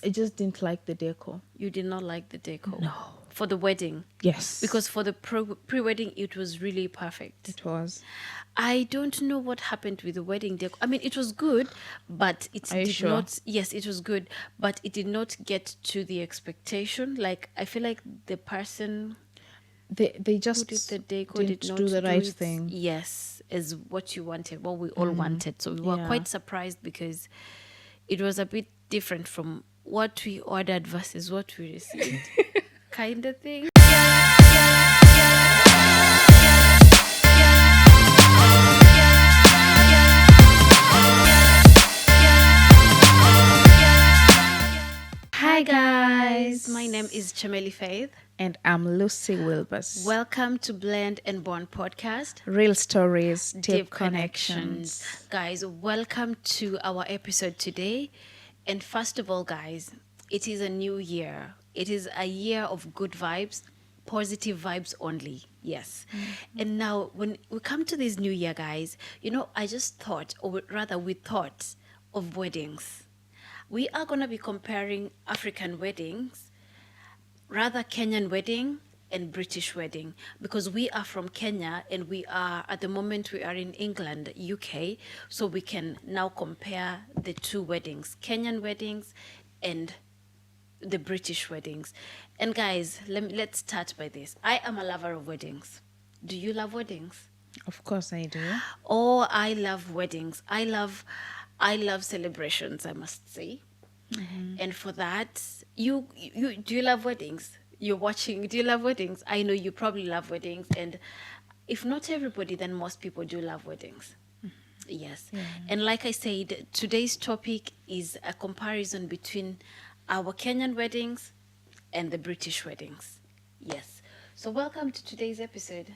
I just didn't like the decor. You did not like the decor? No. For the wedding? Yes. Because for the pre-wedding, it was really perfect. it was. I don't know what happened with the wedding decor. I mean, it was good, but it Are you did sure? not. Yes, it was good, but it did not get to the expectation. Like, I feel like the person They who just did the decor did didn't not do the right it, thing. yes, as what you wanted, what we all wanted. So we were Yeah. quite surprised because it was a bit different from what we ordered versus what we received, kind of thing. Hi guys, my name is Chameli Faith. And I'm Lucy Wilbers. Welcome to Blend and Bond podcast. Real stories, deep, Deep connections. Guys, welcome to our episode today. And first of all, guys, it is a new year. It is a year of good vibes, positive vibes only. Yes. And now, when we come to this new year, guys, I just thought, or rather, we thought of weddings. We are going to be comparing African weddings, rather Kenyan wedding and British wedding, because we are from Kenya and we are at the moment we are in England, UK, so we can now compare the two weddings, Kenyan weddings and the British weddings. And guys, let's start by this. I am a lover of weddings. Do you love weddings? Of course I do. Oh, I love weddings. I love celebrations, I must say. And for that, you do you love weddings? You're watching. Do you love weddings? I know you probably love weddings, and if not everybody, then most people do love weddings. Yes. And like I said, today's topic is a comparison between our Kenyan weddings and the British weddings. Yes. So welcome to today's episode.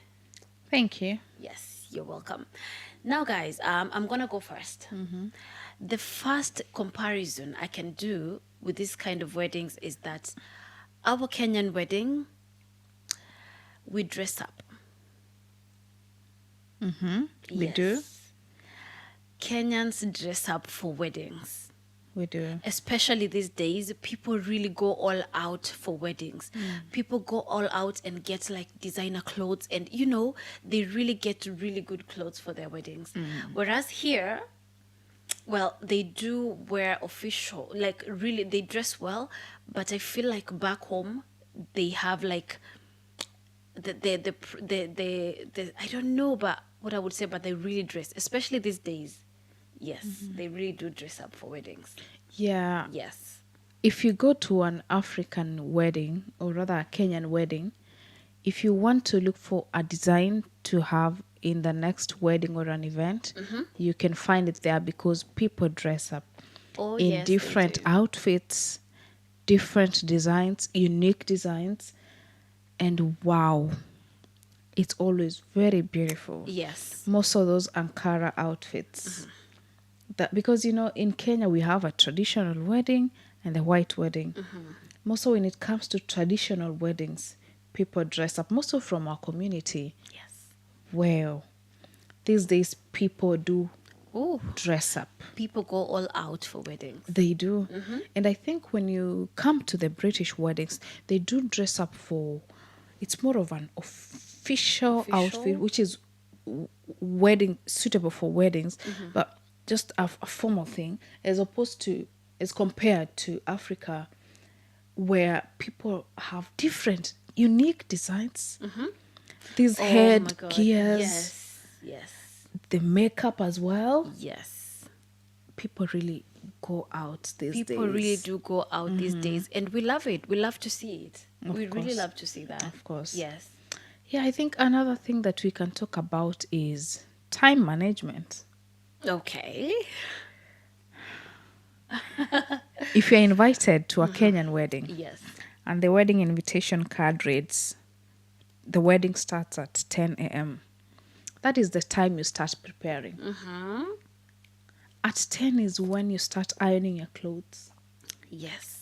Thank you. Yes, you're welcome. Now, guys, I'm going to go first. The first comparison I can do with this kind of weddings is that our Kenyan wedding, we dress up. We do. Kenyans dress up for weddings. We do. Especially these days, people really go all out for weddings. People go all out and get like designer clothes, and they really get really good clothes for their weddings. Whereas here, well, they do wear official, like really they dress well, but I feel like back home they have like the I don't know but what I would say, but they really dress, especially these days. Yes, they really do dress up for weddings. Yeah. Yes. If you go to an African wedding, or rather a Kenyan wedding, if you want to look for a design to have in the next wedding or an event, you can find it there because people dress up Oh, in yes, they different do. outfits, different designs, unique designs, and wow, it's always very beautiful. Yes. Most of those Ankara outfits. That because in Kenya we have a traditional wedding and a white wedding. Most of when it comes to traditional weddings, people dress up. Most of from our community. Yes. Well, these days people do Oh, dress up. people go all out for weddings. They do. And I think when you come to the British weddings, they do dress up for, it's more of an official outfit, which is wedding suitable for weddings, but just a formal thing, as compared to Africa, where people have different unique designs. These Oh head my God. gears, Yes. Yes. the makeup as well. Yes. People really go out these days. People really do go out these days, and we love it. We love to see it. Of We really course. love to see that. Of course. Yes. Yeah, I think another thing that we can talk about is time management. Okay. If you're invited to a Kenyan wedding Yes. and the wedding invitation card reads, the wedding starts at 10 a.m., that is the time you start preparing. At 10 is when you start ironing your clothes. Yes.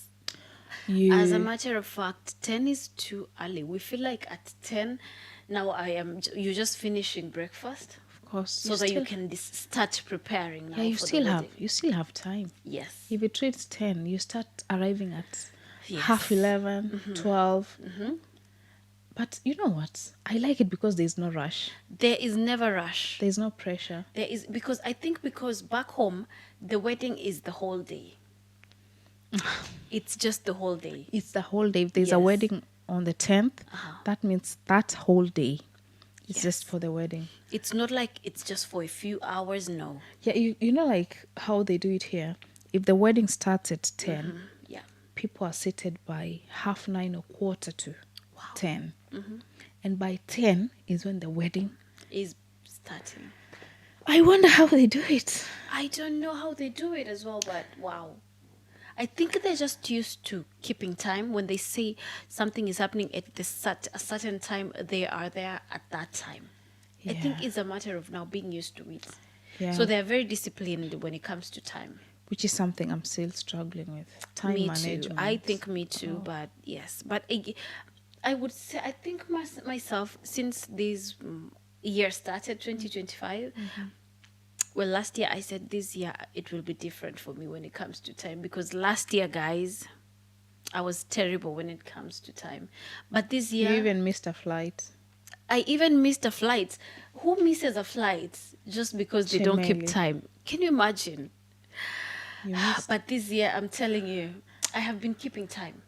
You, As a matter of fact, 10 is too early. We feel like at 10, now you're just finishing breakfast. of course. so that you can start preparing now yeah, for the wedding. you still have time. Yes. If it reaches 10, you start arriving at Yes. half 11, 12. But you know what? I like it because there's no rush. There is never rush. There's no pressure. There is, because I think because back home the wedding is the whole day. It's just the whole day. It's the whole day. If there's a Yes. wedding on the 10th, that means that whole day is Yes. just for the wedding. It's not like it's just for a few hours. No. Yeah, you know like how they do it here. If the wedding starts at 10, Yeah. people are seated by 9:30 or quarter to 10. And by 10 is when the wedding. Is starting. I wonder how they do it. I don't know how they do it as well, but wow. I think they're just used to keeping time. When they say something is happening at a certain time, they are there at that time. I think Yeah. it's a matter of now being used to it. Yeah. So they're very disciplined when it comes to time. Which is something I'm still struggling with. Time Me management. too. I think me too, but yes. But I would say, I think myself, since this year started, 2025, well, last year I said this year it will be different for me when it comes to time, because last year, guys, I was terrible when it comes to time. But this You year, even missed a flight. I even missed a flight. Who misses a flight just because they don't keep Chemeli. time? Can you imagine? You missed. But this year, I'm telling you, I have been keeping time.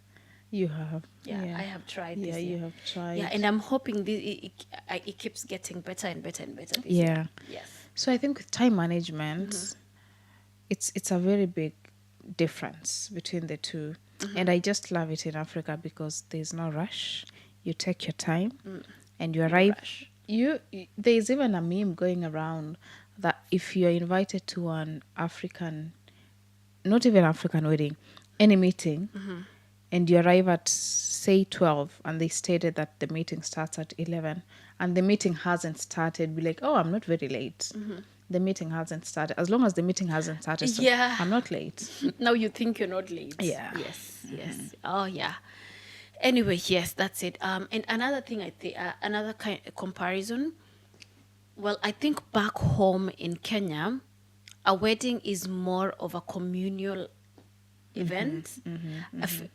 You have. Yeah, I have tried this Yeah, year. you have tried. Yeah, and I'm hoping it keeps getting better and better and better this year. Yeah. Yes. So I think with time management, it's a very big difference between the two. And I just love it in Africa because there's no rush. You take your time and you arrive. rush. There's even a meme going around that if you're invited to an African, not even African wedding, any meeting, and you arrive at say 12 and they stated that the meeting starts at 11 and the meeting hasn't started, be like, oh, I'm not very late. The meeting hasn't started. As long as the meeting hasn't started, so Yeah. I'm not late. Now you think you're not late. Yeah. Yes. Yes. Oh yeah. Anyway, yes, that's it. And another thing, I think, another kind of comparison. Well, I think back home in Kenya, a wedding is more of a communal event.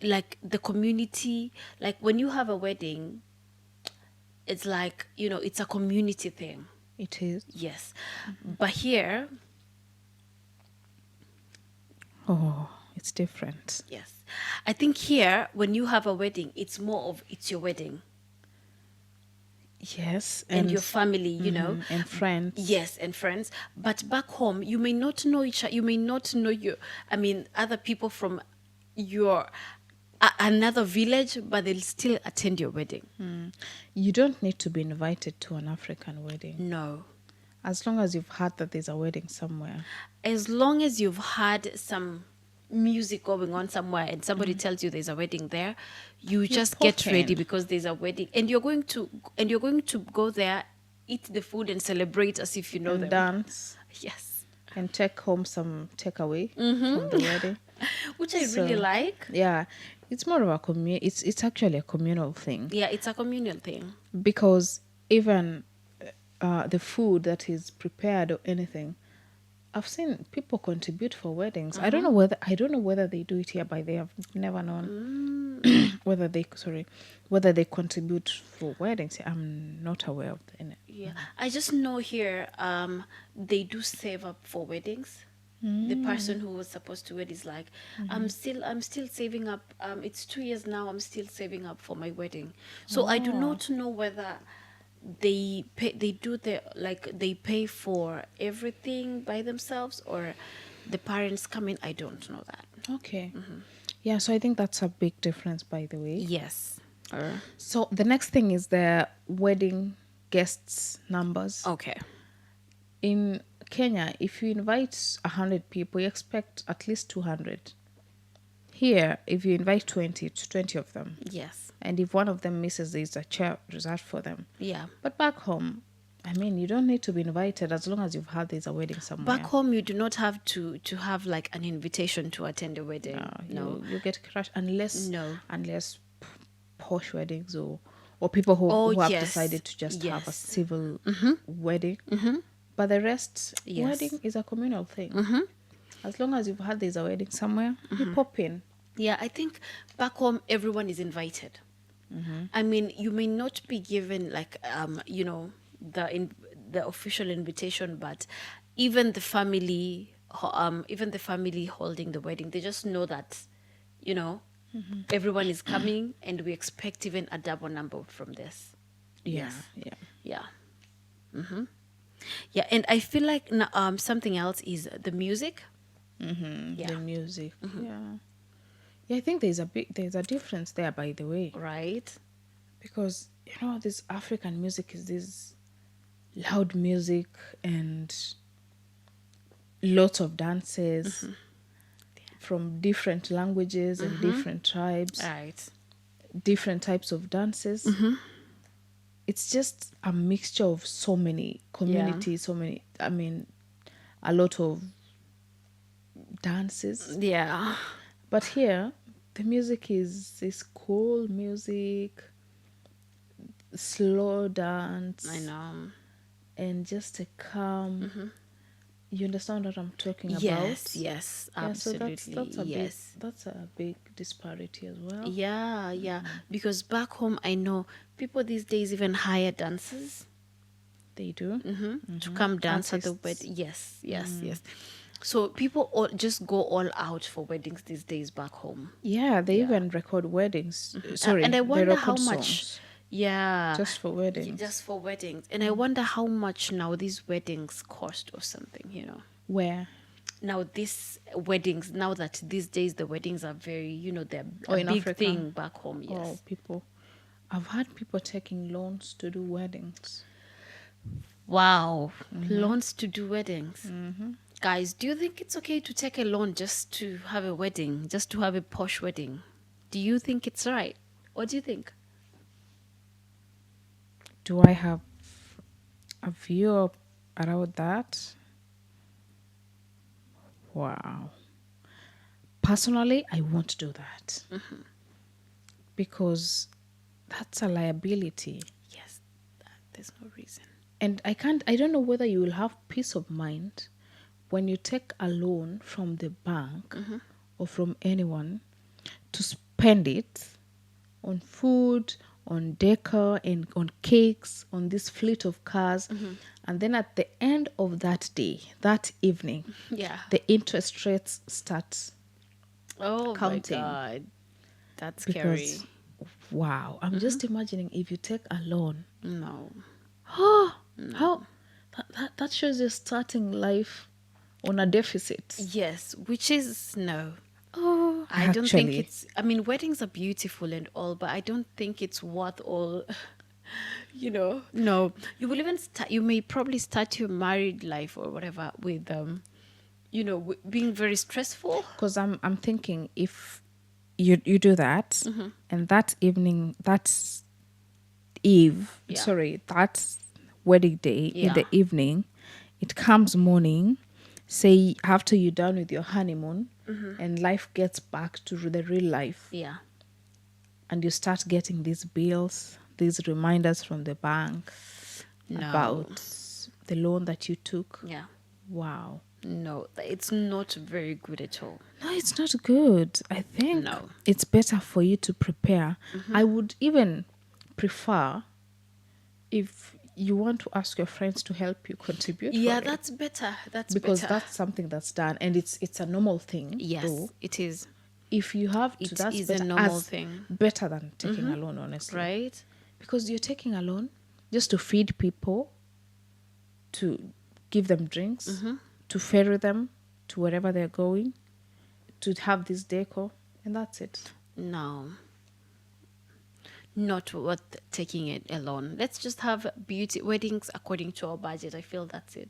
Like the community, like when you have a wedding, it's like, it's a community thing. It is. Yes. But here, Oh, it's different. yes. I think here, when you have a wedding, it's more of it's your wedding Yes. and your family, And friends. Yes, and friends. But back home, you may not know each other. You may not know other people from your another village, but they'll still attend your wedding. You don't need to be invited to an African wedding. No. As long as you've heard that there's a wedding somewhere. As long as you've had some music going on somewhere and somebody tells you there's a wedding there, you just get popping. ready because there's a wedding, and you're going to go there, eat the food and celebrate as if you know And them. dance. Yes. And take home some takeaway from the wedding. Which I really like. Yeah. It's more of a it's actually a communal thing. Yeah, it's a communal thing. Because even the food that is prepared or anything, I've seen people contribute for weddings. I don't know whether they do it here, but they have never known whether they contribute for weddings. I'm not aware of any. Yeah, I just know here they do save up for weddings. The person who was supposed to wed is like, I'm still saving up. It's 2 years now. I'm still saving up for my wedding. So I do not know whether they pay for everything by themselves or the parents come in. I don't know that. Okay. Yeah, so I think that's a big difference, by the way. Yes. So the next thing is the wedding guests numbers. Okay. In Kenya, if you invite 100 people, you expect at least 200. Here, if you invite 20, it's 20 of them. Yes. And if one of them misses, there's a chair reserved for them. Yeah. But back home, I mean, you don't need to be invited as long as you've had there's a wedding somewhere. Back home, you do not have to have like an invitation to attend a wedding. No. You get crushed unless No. Posh weddings or people who have yes. decided to just have a Yes. civil wedding. But the rest, Yes. wedding is a communal thing. As long as you've had there's a wedding somewhere, you pop in. Yeah, I think back home everyone is invited. I mean, you may not be given like the official invitation, but even the family even the family holding the wedding, they just know that, you know, everyone is coming and we expect even a double number from this. Yeah, Yes. yeah. Yeah. Yeah, and I feel like something else is the music. Yeah. The music. Yeah. Yeah, I think there's a difference there, by the way. Right? Because this African music is this loud music and lots of dances from different languages and different tribes, Right. different types of dances. It's just a mixture of so many communities, so many, I mean, a lot of dances. Yeah. But here, the music is this cool music, slow dance, I know. and just a calm. You understand what I'm talking Yes, about? yes, Yeah, so absolutely. Yes. that's a big disparity as well. Yeah, yeah. Because back home, I know people these days even hire dancers They do. to come dance at the Artists. wedding. Yes, yes, yes. So people all just go all out for weddings these days back home. Yeah, they Yeah. even record weddings. And Sorry, I they wonder how record much, songs yeah, just for weddings. just for weddings. And I wonder how much now these weddings cost or something, you know. Where? Now these weddings, now that these days the weddings are very, they're Oh, a in big Africa. thing back home. Oh, Yes. people. I've had people taking loans to do weddings. Wow. Loans to do weddings. Guys, do you think it's okay to take a loan just to have a wedding, just to have a posh wedding? Do you think it's right? What do you think? Do I have a view around that? Wow. Personally, I won't do that because that's a liability. Yes, there's no reason. And I don't know whether you will have peace of mind when you take a loan from the bank or from anyone to spend it on food, on decor, and on cakes, on this fleet of cars. And then at the end of that day, that evening, Yeah. the interest rates start Oh counting. my God. That's Because, scary. wow, I'm just imagining if you take a loan. No. How that shows you're starting life on a deficit. Yes, which is no. Oh, I don't think actually, it's, I mean, weddings are beautiful and all, but I don't think it's worth all, No, you will even start, you may probably start your married life or whatever with, being very stressful. because I'm thinking if you do that, and that evening, that's eve, Yeah. sorry, that's wedding day in Yeah. the evening, it comes morning, say after you're done with your honeymoon, and life gets back to the real life, Yeah. and you start getting these bills, these reminders from the bank No. about the loan that you took. Yeah. Wow. No, it's not very good at all. No, it's not good. I think No. it's better for you to prepare. I would even prefer if you want to ask your friends to help you contribute Yeah, for it, that's better. That's because better. that's something that's done, and it's a normal thing. Yes, Though it is. if you have to, It that's is a better, normal as thing. better than taking a loan, honestly. Right? Because you're taking a loan just to feed people, to give them drinks, to ferry them to wherever they're going, to have this decor, and that's it. No. Not worth taking it alone. Let's just have beauty weddings according to our budget. I feel that's it.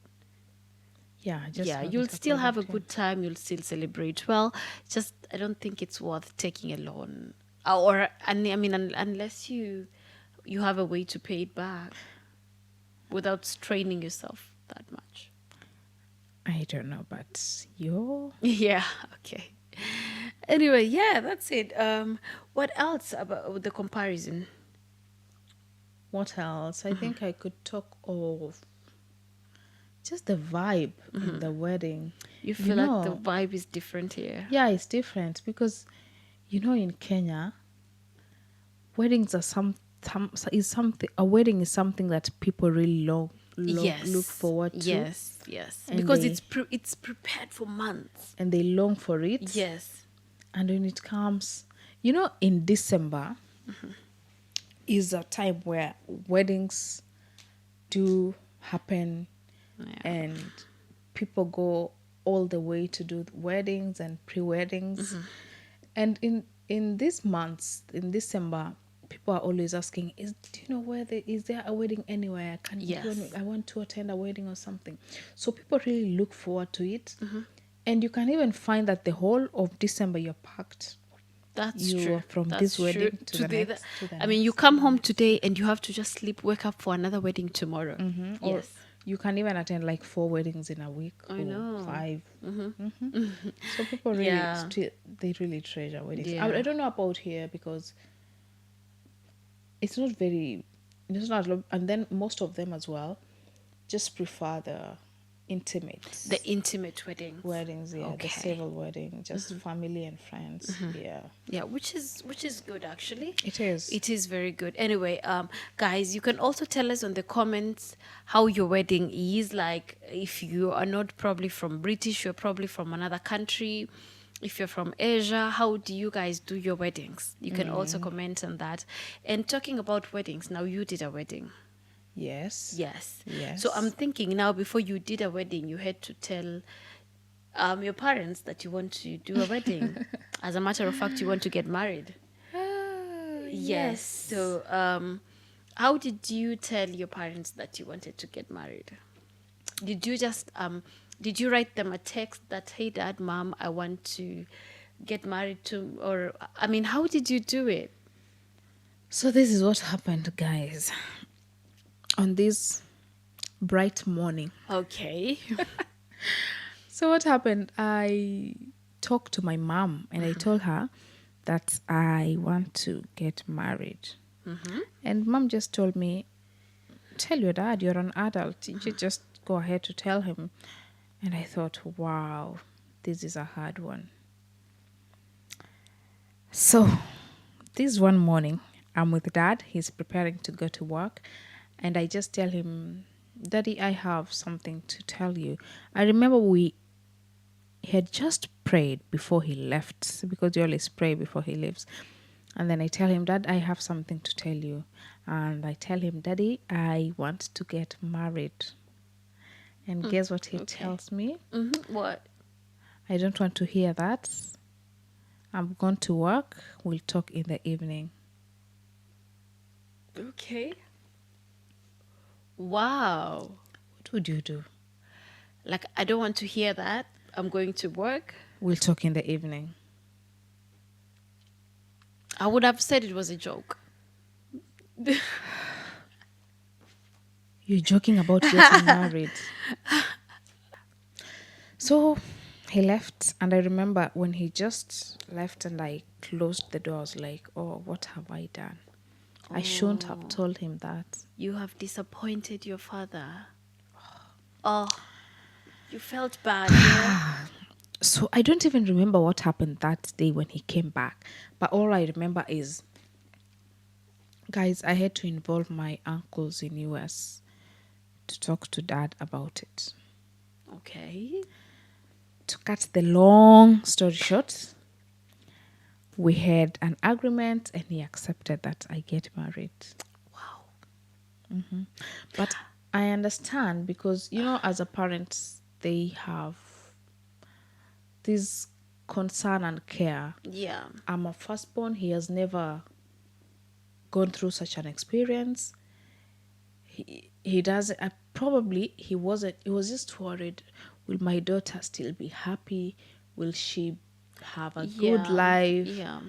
Yeah, just Yeah, have you'll it still have a according to- good time. You'll still celebrate well. Just I don't think it's worth taking a loan, or I mean, unless you have a way to pay it back without straining yourself that much. I don't know, but you Yeah. Okay. Anyway, yeah, that's it. What else about the comparison? what else? I think I could talk of just the vibe in the wedding. You You feel like the know, vibe is different here. yeah, it's different because, in Kenya, weddings are is something. A wedding is something that people really look Yes, forward to, yes, yes. and Because they it's prepared for months. long for it. Yes. And when it comes, in December is a time where weddings do happen, Yeah. and people go all the way to do weddings and pre-weddings. And in these months, in December, people are always asking, do you know where is there a wedding anywhere? Yes. I want to attend a wedding or something. So people really look forward to it. And you can even find that the whole of December you're packed. That's You true. are from That's this true. wedding to the Today, next, to the I mean, you next, to come the home next. today and you have to just sleep, wake up for another wedding tomorrow. Or Yes. you can even attend like 4 weddings in a week I or know. 5. So people really Yeah. still, they really treasure weddings. I Yeah. don't know about here because it's not very, it's not, and then most of them as well just prefer the intimate The intimate weddings. weddings. Yeah, the Okay. civil wedding, just family and friends. Yeah, Yeah, which is good actually. it is. It is very good. Anyway, guys, you can also tell us on the comments how your wedding is. Like, if you are not probably from British, you're probably from another country. If you're from Asia, how do you guys do your weddings? You can also comment on that. And talking about weddings, now you did a wedding. Yes. Yes. So I'm Yes. thinking now, before you did a wedding, you had to tell your parents that you want to do a wedding. As a matter of fact, you want to get married. Yes. Yes. So, how did you tell your parents that you wanted to get married? Did you just did you write them a text that, hey, dad, mom, I want to get married to, or I mean, how did you do it? So this is what happened, guys. On this bright morning. Okay. So what happened? I talked to my mom and I told her that I want to get married. And mom just told me, tell your dad, you're an adult. You should just go ahead to tell him. And I thought, wow, this is a hard one. So this one morning, I'm with dad. He's preparing to go to work. And I just tell him, Daddy, I have something to tell you. I remember we had just prayed before he left because he always pray before he leaves. And then I tell him, Dad, I have something to tell you. And I tell him, Daddy, I want to get married. And guess what he tells me? What? I don't want to hear that. I'm going to work. We'll talk in the evening. Okay. Wow. What would you do? Like, I don't want to hear that. I'm going to work. We'll talk in the evening. I would have said it was a joke. You're joking about getting married. So he left, and I remember when he just left and I closed the door, I was like, oh, what have I done? I shouldn't have told him that. You have disappointed your father. Oh, you felt bad, yeah? So I don't even remember what happened that day when he came back. But all I remember is, guys, I had to involve my uncles in US to talk to dad about it. Okay. To cut the long story short, we had an agreement and he accepted that I get married. Wow. But I understand because, as a parent, they have this concern and care. Yeah. I'm a firstborn. He has never gone through such an experience. He doesn't. Probably he wasn't. He was just worried. Will my daughter still be happy? Will she have a good life? Yeah.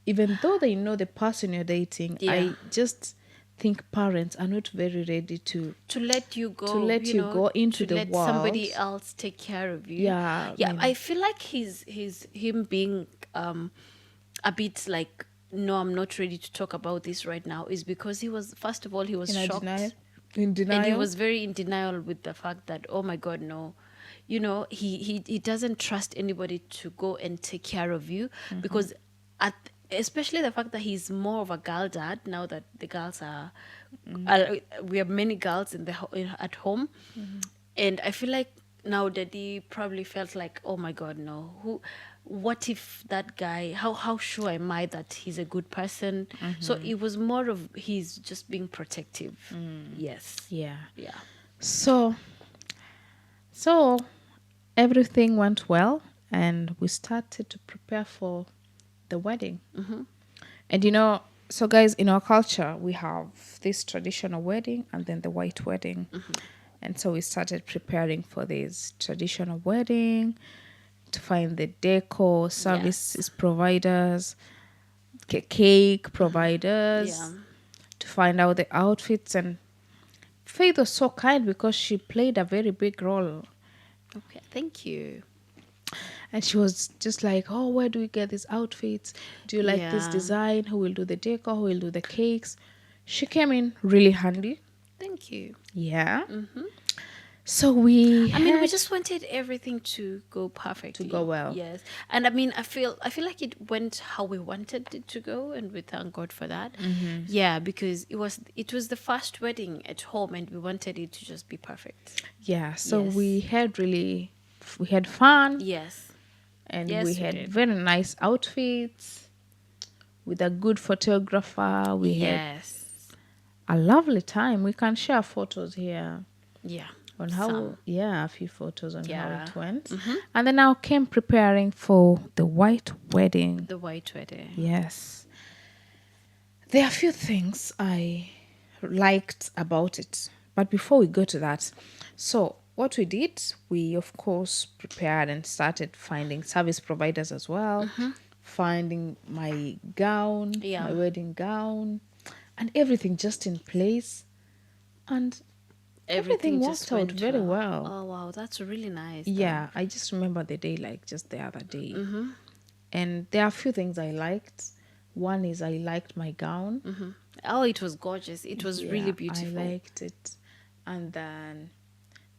Even though they know the person you're dating, Yeah. I just think parents are not very ready to let you go, let you go into to the let world. somebody else take care of you. Yeah, Yeah. I feel like him being a bit like, no, I'm not ready to talk about this right now, is because he was, first of all, he was In a shocked. denial. In And he denial. was very in denial with the fact that, oh my God, no, he doesn't trust anybody to go and take care of you, because at especially the fact that he's more of a girl dad now that the girls we have many girls at home. And I feel like now Daddy probably felt like, oh my God, no, what if that guy, how sure am I that he's a good person? So it was more of he's just being protective. Yes. Yeah. Yeah. So so everything went well, and we started to prepare for the wedding. And so guys, in our culture, we have this traditional wedding and then the white wedding. And so we started preparing for this traditional wedding, to find the decor, Yes. services providers, cake Yeah. providers, to find out the outfits. And Faith was so kind because she played a very big role. Okay. Thank you. And she was just like, oh, where do we get these outfits? Do you like this Yeah. design? Who will do the decor? Who will do the cakes? She came in really handy. Thank you. Yeah. So we I mean, we had just wanted everything to go to perfectly. go well. Yes. And I mean, I feel like it went how we wanted it to go, and we thank God for that. Yeah, because it was the first wedding at home, and we wanted it to just be perfect. Yeah. So Yes. we had fun, Yes. and we Yes, we had did. very nice outfits with a good photographer. We had Yes. a lovely time. We can share photos here Yeah. on Some. a few photos on how Yeah. it went. And then I came preparing for the white wedding. The white wedding. Yes. There are a few things I liked about it. But before we go to that, so what we did, we of course prepared and started finding service providers as well, finding my gown, Yeah. my wedding gown, and everything just in place. And everything just worked out went very well. Oh wow, that's really nice. Though. Yeah, I just remember the day like just the other day. And there are a few things I liked. One is I liked my gown. Oh, it was gorgeous. It was Yeah, really beautiful. I liked it. And then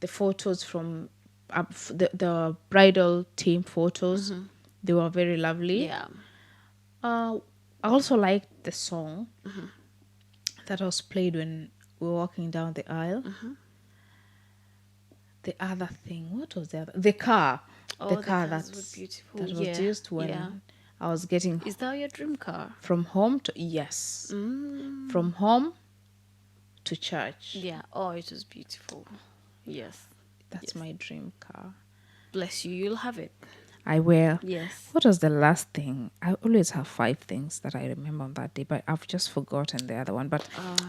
the photos from the bridal team photos, they were very lovely. Yeah. I also liked the song that was played when we were walking down the aisle. The other thing, what was the other? The car. Oh, The the car cars were beautiful. that was Yeah, used when yeah. I was getting Is that your dream car? from home to, yes, from home to church. Yeah. Oh, it was beautiful. Yes. That's my dream car. Bless you. You'll have it. I will. Yes. What was the last thing? I always have 5 things that I remember on that day, but I've just forgotten the other one. But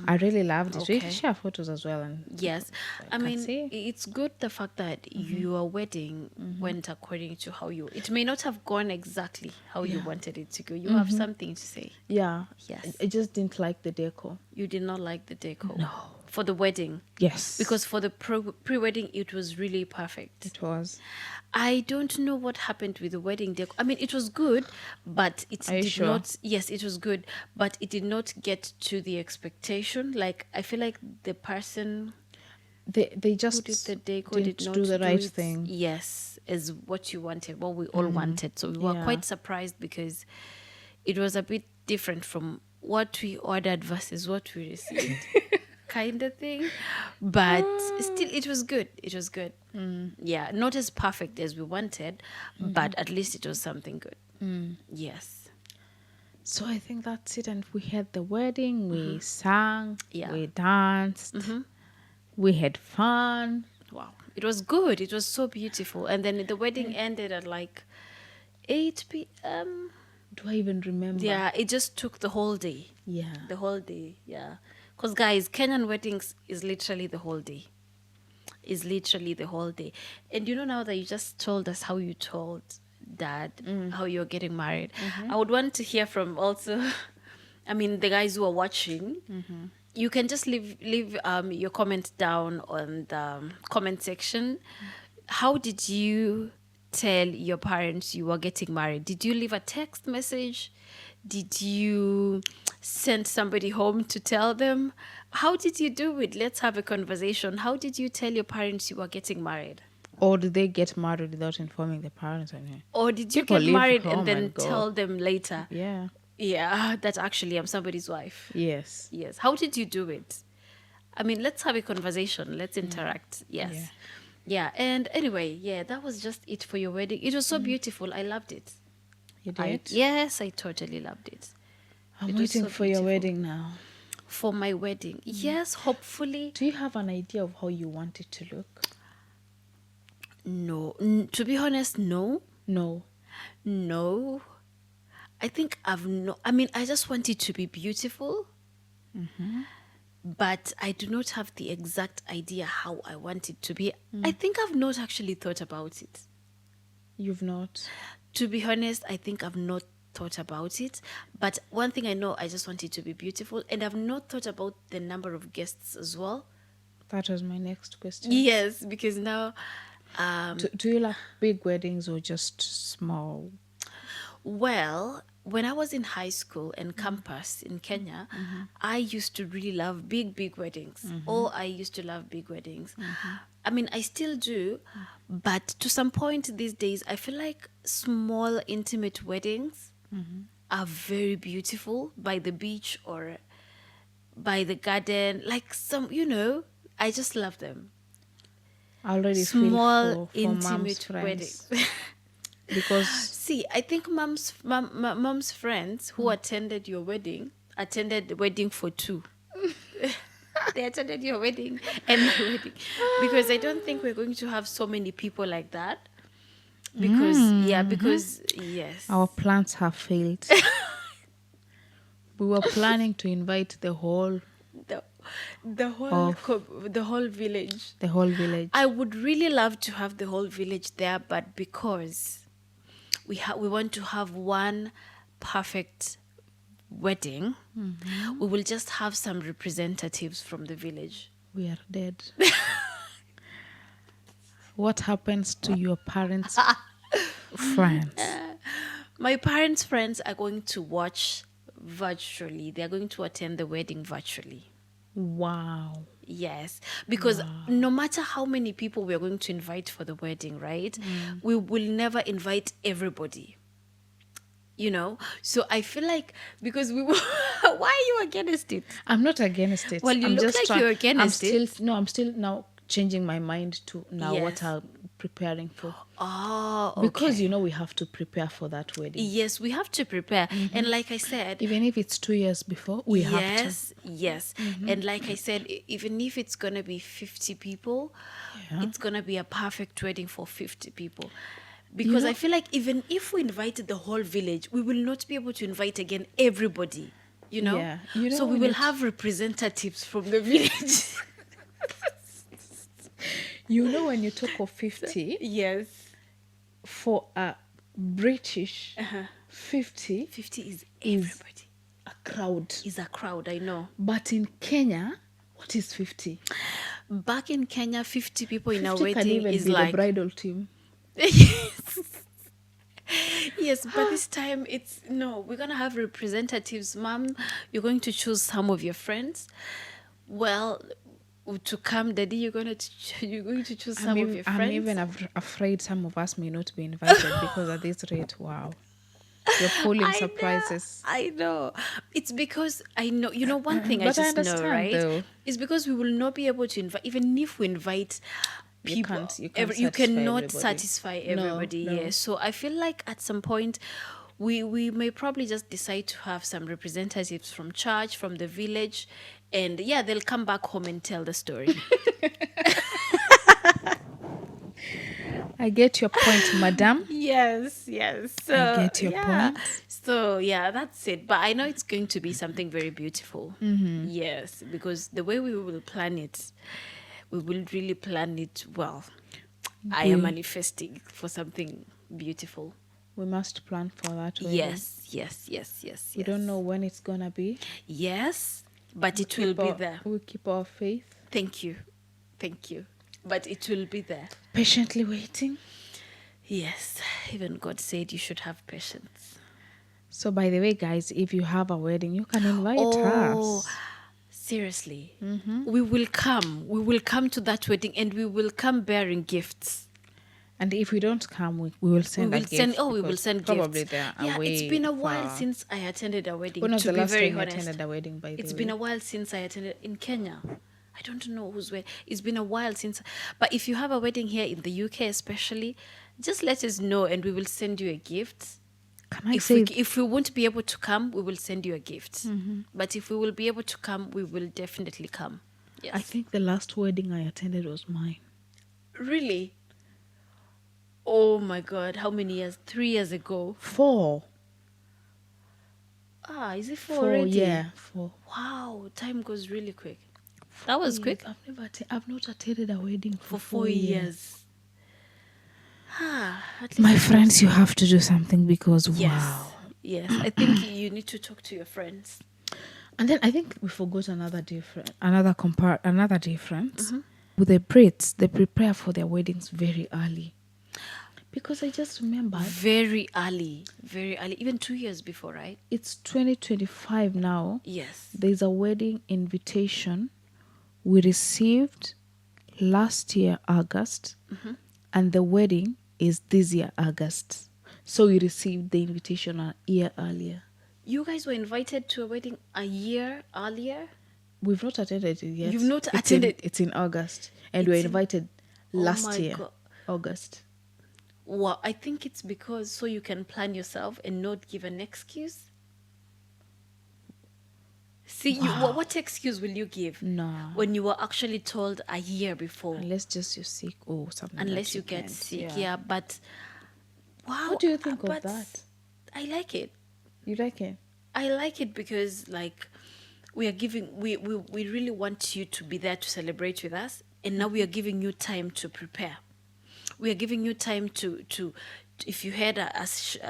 I really loved it. We okay. can share photos as well. And Yes. I can mean, see. it's good the fact that your wedding went according to how you. It may not have gone exactly how you wanted it to go. You have something to say. Yeah. Yes. I just didn't like the decor. You did not like the decor. No. For the wedding. Yes. Because for the pre-wedding, it was really perfect. it was. I don't know what happened with the wedding decor. I mean, it was good, but it Are you did sure? not. Yes, it was good, but it did not get to the expectation. Like I feel like the person They who just did the decor didn't did not do the right it, thing. Yes, as what you wanted, what we all wanted. So we were Yeah. quite surprised because it was a bit different from what we ordered versus what we received. Kind of thing, but still it was good. It was good. Yeah, not as perfect as we wanted, but at least it was something good. Yes. So I think that's it. And we had the wedding. We sang. Yeah. We danced. We had fun. Wow, it was good. It was so beautiful. And then the wedding ended at like 8 p.m. Do I even remember? Yeah, it just took the whole day. Yeah. The whole day, yeah. Because, guys, Kenyan weddings is literally the whole day. Is literally the whole day. And now that you just told us how you told Dad how you're getting married, I would want to hear from also, I mean, the guys who are watching. You can just leave your comment down on the comment section. How did you tell your parents you were getting married? Did you leave a text message? Did you sent somebody home to tell them? How did you do it? Let's have a conversation. How did you tell your parents you were getting married? Or did they get married without informing the parents? I mean, Or did you people get leave married and home then and go. tell them later? Yeah. Yeah, that actually I'm somebody's wife. Yes. Yes. How did you do it? I mean, let's have a conversation. Let's interact. Yeah. Yes. Yeah. And anyway, yeah, that was just it for your wedding. It was so beautiful. I loved it. You did? Yes, I totally loved it. I'm It was waiting so for your beautiful. wedding now. For my wedding. Yes, hopefully. Do you have an idea of how you want it to look? No. To be honest, no. No. No. I think I've no. I mean, I just want it to be beautiful. But I do not have the exact idea how I want it to be. I think I've not actually thought about it. You've not? To be honest, I think I've not thought about it. But one thing I know, I just want it to be beautiful. And I've not thought about the number of guests as well. That was my next question. Yes, because now, Do you like big weddings or just small? well, when I was in high school and campus in Kenya, I used to really love big weddings. Oh, I used to love big weddings. I mean, I still do, but to some point these days, I feel like small, intimate weddings are very beautiful by the beach or by the garden. Like I just love them. I already Small, feel for mom's intimate friends. weddings. Because See, I think mom's friends who attended your wedding attended the wedding for two. They attended your wedding and my wedding because I don't think we're going to have so many people like that. Because yes, our plans have failed. We were planning to invite the whole the the whole village. village. I would really love to have the whole village there, but because we want to have one perfect wedding, we will just have some representatives from the village. We are dead. What happens to your parents' friends? My parents' friends are going to watch virtually. They are going to attend the wedding virtually. Wow. Yes, because no matter how many people we are going to invite for the wedding, right? We will never invite everybody. So I feel like because we were why are you against it? I'm not against it. Well, you I'm look just like trying, you're against it. I'm still now changing my mind to now Yes. what I'm preparing for. Oh, okay. Because we have to prepare for that wedding. Yes, we have to prepare. And like I said, Even if it's 2 years before, we have to. Yes. And like I said, even if it's going to be 50 people, it's going to be a perfect wedding for 50 people. Because I feel like even if we invited the whole village, we will not be able to invite again everybody, Yeah. So we when will have representatives from the village. When you talk of 50, Yes. for a British, 50 50 is everybody. a crowd. Is a crowd, I know. But in Kenya, what is 50? Back in Kenya, 50 people in a 50 can wedding even is be like the bridal team. Yes, but this time we're gonna have representatives. Mom, you're going to choose some of your friends. Well, to come, Daddy, you're going to choose some of your friends. I'm even afraid some of us may not be invited because at this rate, wow. You're pulling surprises. I know. It's because I know. One thing I But I just know, understand, right? though. It's because we will not be able to invite, even if we invite people. You You cannot everybody. satisfy No, everybody. no. Yes. So I feel like at some point, we may probably just decide to have some representatives from church, from the village, and they'll come back home and tell the story. I get your point, madam. Yes. So, I get your point. So that's it. But I know it's going to be something very beautiful. Yes, because the way we will plan it, we will really plan it well. I am manifesting for something beautiful. We must plan for that wedding. Yes. We don't know when it's gonna be. Yes, but it will be there. We keep our faith. Thank you. But it will be there. Patiently waiting. Yes, even God said you should have patience. So, by the way, guys, if you have a wedding, you can invite Oh, us. seriously. We will come. We will come to that wedding and we will come bearing gifts. And if we don't come, we will We send a will send, gift oh, we will because send probably gifts. they're Yeah, it's away been a while far. since I attended a wedding, When was to the be last very time you honest. attended a wedding, by the It's way? been a while since I attended in Kenya. I don't know whose wedding. It's been a while since. But if you have a wedding here in the UK, especially, just let us know and we will send you a gift. Can I say If we won't be able to come, we will send you a gift. But if we will be able to come, we will definitely come. Yes. I think the last wedding I attended was mine. Really? Oh my God! How many years? 3 years ago. 4. Ah, is it 4 4, already? yeah, 4. Wow, time goes really quick. That was quick. I've not attended a wedding For for 4 4 years. years. Ah, at least My it was- friends, you have to do something because Yes. wow. Yes, I think you need to talk to your friends. And then I think we forgot another difference. With the Brits, they prepare for their weddings very early. Because I just remember Very early, even 2 years before, right? it's 2025 now. Yes. There's a wedding invitation we received last year, August, and the wedding is this year, August. So we received the invitation a year earlier. You guys were invited to a wedding a year earlier? We've not attended it yet. You've not attended- It's in August, and we were It's in- invited last my year, God. August. Well, I think it's because so you can plan yourself and not give an excuse. See, what excuse will you give No. when you were actually told a year before? Unless just you're sick or something. Unless that you get can't. sick, yeah. But wow, What do you think of but that? I like it. You like it? I like it because like we are giving we really want you to be there to celebrate with us, and now we are giving you time to prepare. We are giving you time to if you had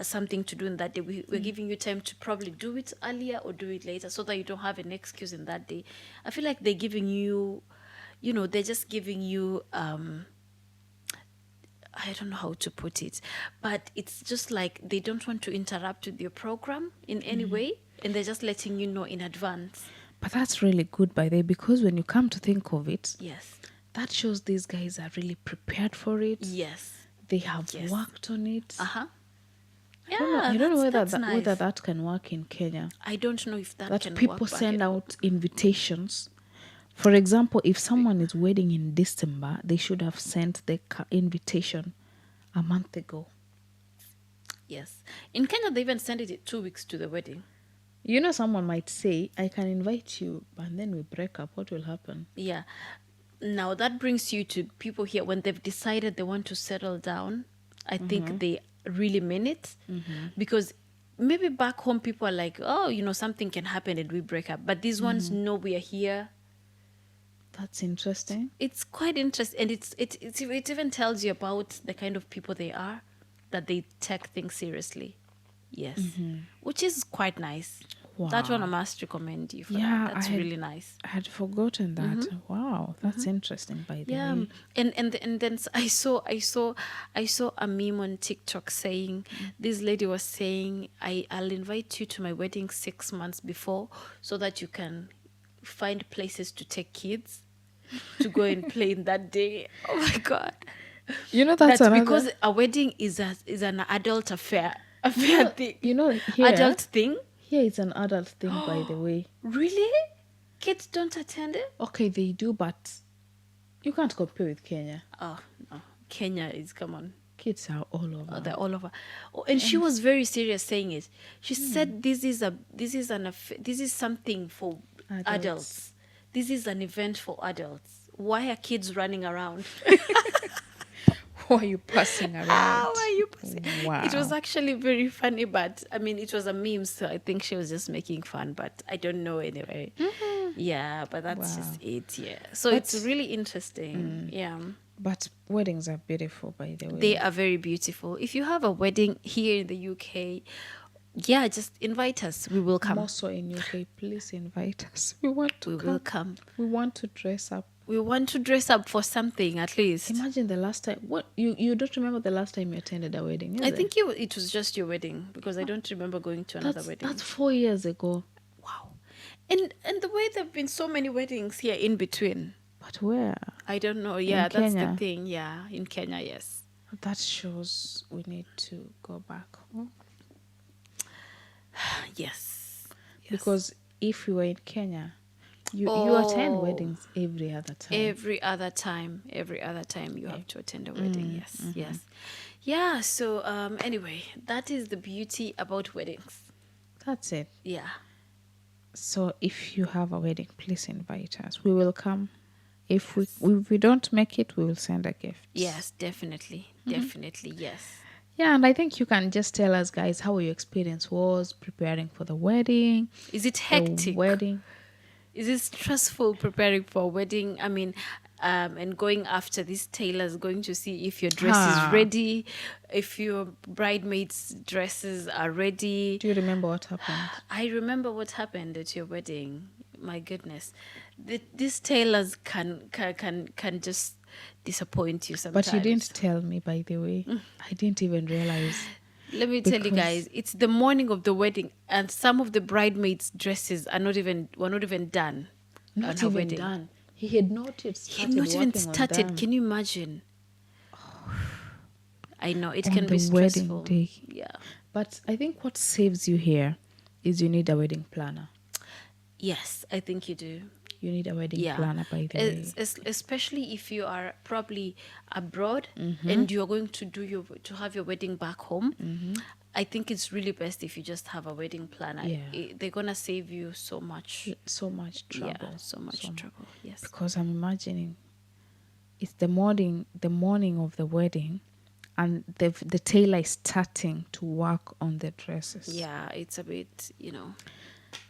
something to do in that day, we're giving you time to probably do it earlier or do it later so that you don't have an excuse in that day. I feel like they're giving you, they're just giving you I don't know how to put it, but it's just like they don't want to interrupt with your program in any way, and they're just letting you know in advance. But that's really good by the way, because when you come to think of it, Yes. that shows these guys are really prepared for it. Yes. They have Yes. worked on it. Uh-huh. Yeah, I don't know whether that's nice. whether that can work in Kenya. I don't know if that That can people work, but send out invitations. For example, if someone is wedding in December, they should have sent the invitation a month ago. yes. In Kenya, they even send it 2 weeks to the wedding. You know, someone might say, I can invite you, and then we break up. What will happen? Yeah. Now that brings you to people here when they've decided they want to settle down. I think they really mean it, because maybe back home people are like, oh, something can happen and we break up. But these ones know we are here. That's interesting. It's quite interesting, and it even tells you about the kind of people they are, that they take things seriously. Yes, which is quite nice. That one I must recommend you for. Yeah, that. That's really nice. I had forgotten that. Wow, that's interesting by the Yeah, way. and then I saw a meme on TikTok saying, this lady was saying, I'll invite you to my wedding 6 months before so that you can find places to take kids to go and play in that day. Oh my God. You know, that's another... because a wedding is an adult affair thing. You know, here, Adult thing. Here it's an adult thing, by the way. Really? Kids don't attend it? Okay, they do, but you can't compare with Kenya. Oh no, Kenya is, come on. Kids are all over. They're all over. Oh, and she was very serious saying it. She said this is something for adults. This is an event for adults. Why are kids running around? Who are you passing around? How are you passing? Wow. It was actually very funny, but I mean, it was a meme, so I think she was just making fun, but I don't know anyway. Yeah, but that's just it, yeah. So it's really interesting. Yeah. But weddings are beautiful, by the way. They are very beautiful. If you have a wedding here in the UK, yeah, just invite us. We will come. More so in UK, please invite us. We want to We come. will come. We want to dress up. We want to dress up for something at least. Imagine the last time. What you don't remember the last time you attended a wedding, is I it? think it was just your wedding because I don't remember going to another wedding. That's 4 years ago. Wow. And the way there've been so many weddings here in between. But where? I don't know. Yeah, In that's the Kenya? thing. Yeah, in Kenya, yes. That shows we need to go back. Yes. Because if you were in Kenya, you attend weddings every other time. Every other time you have to attend a wedding. Yes, yes. Yeah, so anyway, that is the beauty about weddings. That's it. Yeah. So if you have a wedding, please invite us. We will come. If we don't make it, we will send a gift. Yes, definitely. Definitely, yes. Yeah, and I think you can just tell us, guys, how your experience was preparing for the wedding. Is it The hectic? wedding. Is it stressful preparing for a wedding? I mean, and going after these tailors, going to see if your dress is ready, if your bridesmaids' dresses are ready. Do you remember what happened? I remember what happened at your wedding. My goodness, these tailors can just disappoint you sometimes. But you didn't tell me, by the way. I didn't even realize. Let me tell you guys, it's the morning of the wedding, and some of the bridesmaids' dresses were not even done on Not her even wedding. done. He had not yet He started had not even working on started. them. Can you imagine? I know it On can be the wedding stressful. day. Yeah. But I think what saves you here is you need a wedding planner. Yes, I think you do. You need a wedding Yeah. planner, by the way. Especially if you are probably abroad and you are going to have your wedding back home. I think it's really best if you just have a wedding planner. Yeah. They're gonna save you so much. So much trouble. Yeah, so much trouble. Yes. Because I'm imagining it's the morning of the wedding, and the tailor is starting to work on the dresses. Yeah, it's a bit,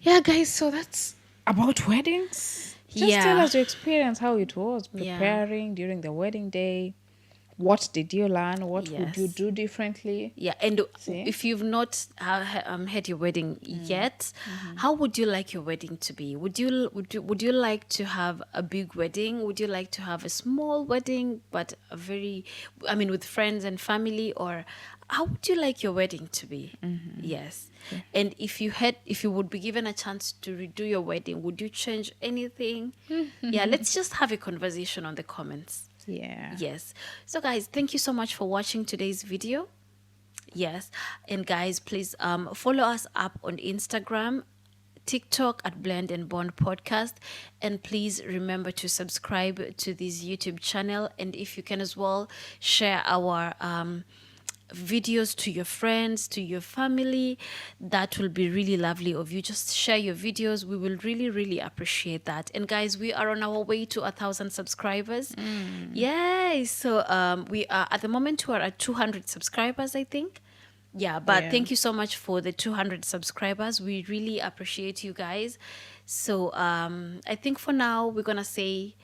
Yeah, guys, so that's about weddings. Just tell Yeah. us your experience, how it was Yeah. preparing during the wedding day. What did you learn? What would you Yes. do differently? Yeah, and See? if you've not had your wedding yet, how would you like your wedding to be? Would you like to have a big wedding? Would you like to have a small wedding, but with friends and family, or how would you like your wedding to be? Yes, and if you would be given a chance to redo your wedding, would you change anything? Yeah, let's just have a conversation on the comments. Yeah. Yes. So guys, thank you so much for watching today's video. Yes. And guys, please follow us up on Instagram, TikTok at Blend and Bond Podcast. And please remember to subscribe to this YouTube channel. And if you can as well, share our videos to your friends, to your family. That will be really lovely of you. Just share your videos. We will really, really appreciate that. And guys, we are on our way to 1,000 subscribers. Yay! So we are at the moment we are at 200 subscribers, I think. Yeah, but Yeah. thank you so much for the 200 subscribers. We really appreciate you guys. So I think for now we're gonna say,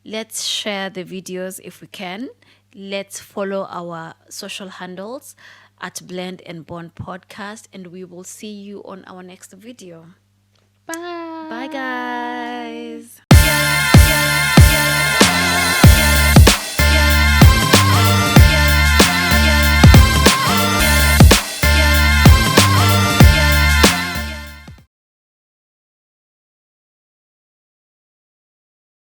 let's share the videos if we can. Let's follow our social handles at Blend and Bond Podcast, and we will see you on our next video. Bye. Bye, guys.